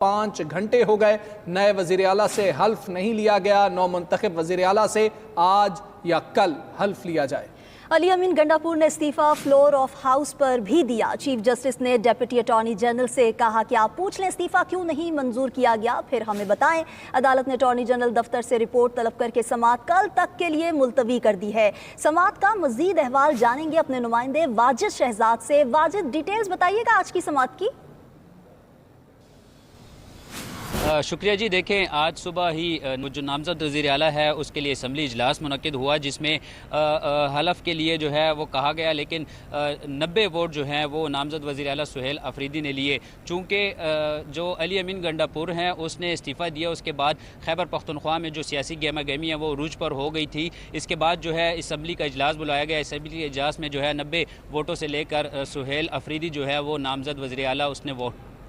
5 घंटे हो गए, नए वजीर आला से हल्फ नहीं लिया गया। नौ मुंतखब वजीर आला से आज या कल हल्फ लिया जाए। अली अमीन गंडापुर ने इस्तीफा फ्लोर ऑफ हाउस पर भी दिया। चीफ जस्टिस ने डिप्टी अटॉर्नी जनरल से कहा कि आप पूछ लें इस्तीफा क्यों नहीं मंजूर किया गया, फिर हमें बताएं। अदालत ने अटॉर्नी जनरल दफ्तर से रिपोर्ट तलब करके समाअत कल तक के लिए मुलतवी कर दी है। समाअत का मजीद अहवाल जानेंगे अपने नुमाइंदे वाजिद शहजाद से। वाजिद, डिटेल्स बताइएगा आज की समाअत की। शुक्रिया जी। देखें, आज सुबह ही जो नामजद वज़ीर आला है उसके लिए असम्बली इजलास मुनक्किद हुआ, जिसमें हलफ के लिए जो है वो कहा गया, लेकिन 90 वोट जो हैं वो नामजद वज़ीर आला सुहेल अफरीदी ने लिए। चूँकि जो अली अमीन गंडापुर हैं उसने इस्तीफ़ा दिया, उसके बाद खैबर पख्तूनख्वा में जो सियासी गहमा गहमी है वो रूज पर हो गई थी। इसके बाद जो है असम्बली का इजलास बुलाया गया। असम्बली के इजलास में जो है 90 वोटों से लेकर सुहेल अफरीदी जो है वो नामजद वज़ीर आला उसने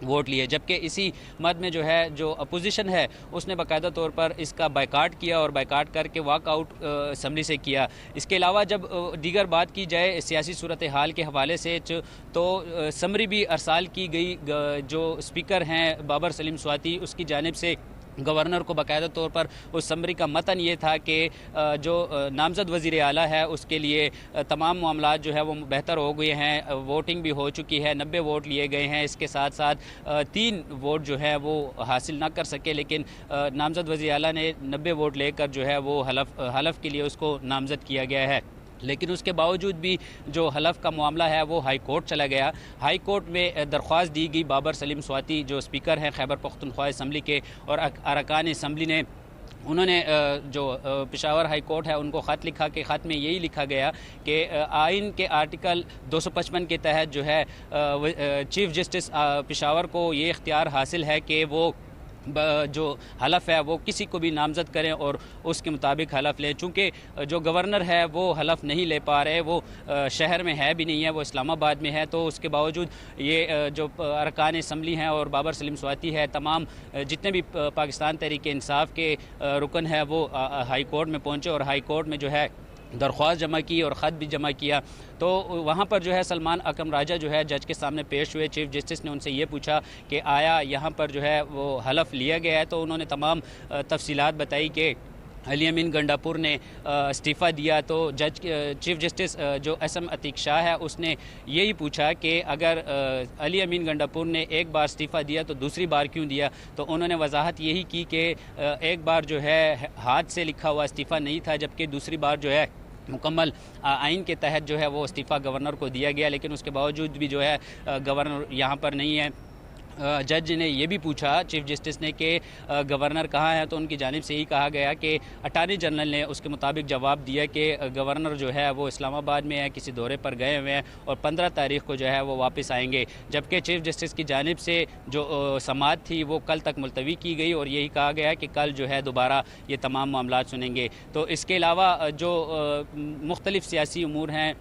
वोट लिए, जबकि इसी मद में जो है जो अपोजिशन है उसने बाकायदा तौर पर इसका बायकाट किया और बायकाट करके वॉकआउट असम्बली से किया। इसके अलावा जब दीगर बात की जाए सियासी सूरत हाल के हवाले से तो समरी भी अरसाल की गई। जो स्पीकर हैं बाबर सलीम स्वाति, उसकी जानिब से गवर्नर को बाकायदा तौर पर उस समरी का मतन ये था कि जो नामजद वज़ीर आला है उसके लिए तमाम मामलात जो है वो बेहतर हो गए हैं, वोटिंग भी हो चुकी है, 90 वोट लिए गए हैं। इसके साथ साथ 3 वोट जो है वो हासिल ना कर सके, लेकिन नामजद वज़ीर आला ने 90 वोट लेकर जो है वो हलफ के लिए उसको नामजद किया गया है। लेकिन उसके बावजूद भी जो हलफ का मामला है वो हाई कोर्ट चला गया। हाई कोर्ट में दरख्वास्त दी गई। बाबर सलीम स्वाति जो स्पीकर हैं खैबर पख्तूनख्वा असम्बली के और अरकान असम्बली ने उन्होंने जो पेशावर हाई कोर्ट है उनको ख़त लिखा कि ख़त में यही लिखा गया कि आइन के आर्टिकल 255 के तहत जो है चीफ जस्टिस पेशावर को ये इख्तियार हासिल है कि वो जो हलफ है वो किसी को भी नामज़द करें और उसके मुताबिक हलफ लें। चूँकि जो गवर्नर है वो हलफ नहीं ले पा रहे, वो शहर में है भी नहीं है, वो इस्लामाबाद में है, तो उसके बावजूद ये जो अरकान असम्बली हैं और बाबर सलीम स्वाति है, तमाम जितने भी पाकिस्तान तहरीक इंसाफ के रुकन है वो हाई कोर्ट में पहुँचे और हाई कोर्ट में जो है दरख्वास्त जमा की और ख़त भी जमा किया। तो वहाँ पर जो है सलमान अकरम राजा जो है जज के सामने पेश हुए। चीफ जस्टिस ने उनसे ये पूछा कि आया यहाँ पर जो है वो हलफ लिया गया है, तो उन्होंने तमाम तफसीलात बताई कि अली अमीन गंडापुर ने इस्तीफ़ा दिया। तो चीफ जस्टिस जो एसएम अतीक शाह है उसने यही पूछा कि अगर अली अमीन गंडापुर ने एक बार इस्तीफ़ा दिया तो दूसरी बार क्यों दिया। तो उन्होंने वजाहत यही की कि एक बार जो है हाथ से लिखा हुआ इस्तीफ़ा नहीं था, जबकि दूसरी बार जो है मुकम्मल आइन के तहत जो है वो इस्तीफ़ा गवर्नर को दिया गया, लेकिन उसके बावजूद भी जो है गवर्नर यहाँ पर नहीं है। जज ने यह भी पूछा चीफ जस्टिस ने कि गवर्नर कहाँ है, तो उनकी जानिब से ही कहा गया कि अटॉर्नी जनरल ने उसके मुताबिक जवाब दिया कि गवर्नर जो है वो इस्लामाबाद में है, किसी दौरे पर गए हुए हैं और 15 तारीख को जो है वो वापस आएंगे। जबकि चीफ जस्टिस की जानिब से जो समाअत थी वो कल तक मुलतवी की गई और यही कहा गया कि कल जो है दोबारा ये तमाम मामलात सुनेंगे। तो इसके अलावा जो मुख्तलिफ सियासी उमूर हैं,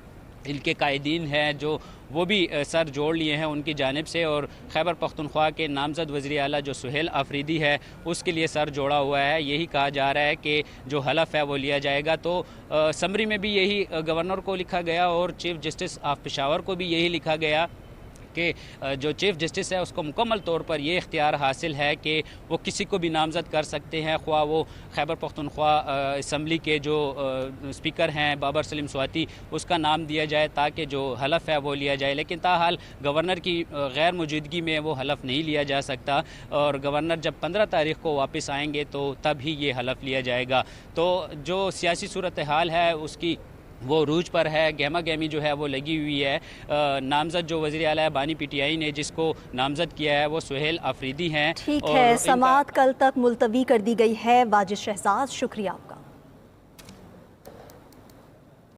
इनके कायदीन हैं जो वो भी सर जोड़ लिए हैं उनकी जानिब से, और खैबर पख्तूनख्वा के नामज़द वज़ीर आला जो सुहेल अफरीदी है उसके लिए सर जोड़ा हुआ है। यही कहा जा रहा है कि जो हलफ है वो लिया जाएगा। तो समरी में भी यही गवर्नर को लिखा गया और चीफ जस्टिस ऑफ पेशावर को भी यही लिखा गया कि जो चीफ जस्टिस है उसको मुकम्मल तौर पर ये इख्तियार हासिल है कि वो किसी को भी नामज़द कर सकते हैं, ख्वाह वो खैबर पख्तूनख्वा असम्बली के जो स्पीकर हैं बाबर सलीम स्वाति उसका नाम दिया जाए ताकि जो हलफ है वो लिया जाए। लेकिन ताहाल गवर्नर की गैर मौजूदगी में वो हलफ नहीं लिया जा सकता और गवर्नर जब 15 तारीख को वापस आएंगे तो तब ही ये हलफ लिया जाएगा। तो जो सियासी सूरत हाल है उसकी वो रूज पर है, गहमा गहमी जो है वो लगी हुई है। नामज़द जो वज़ीर आला है बानी पीटीआई ने जिसको नामज़द किया है वो सुहेल अफरीदी हैं। ठीक है, समाअत कल तक मुलतवी कर दी गई है। वाजिद शहजाद, शुक्रिया।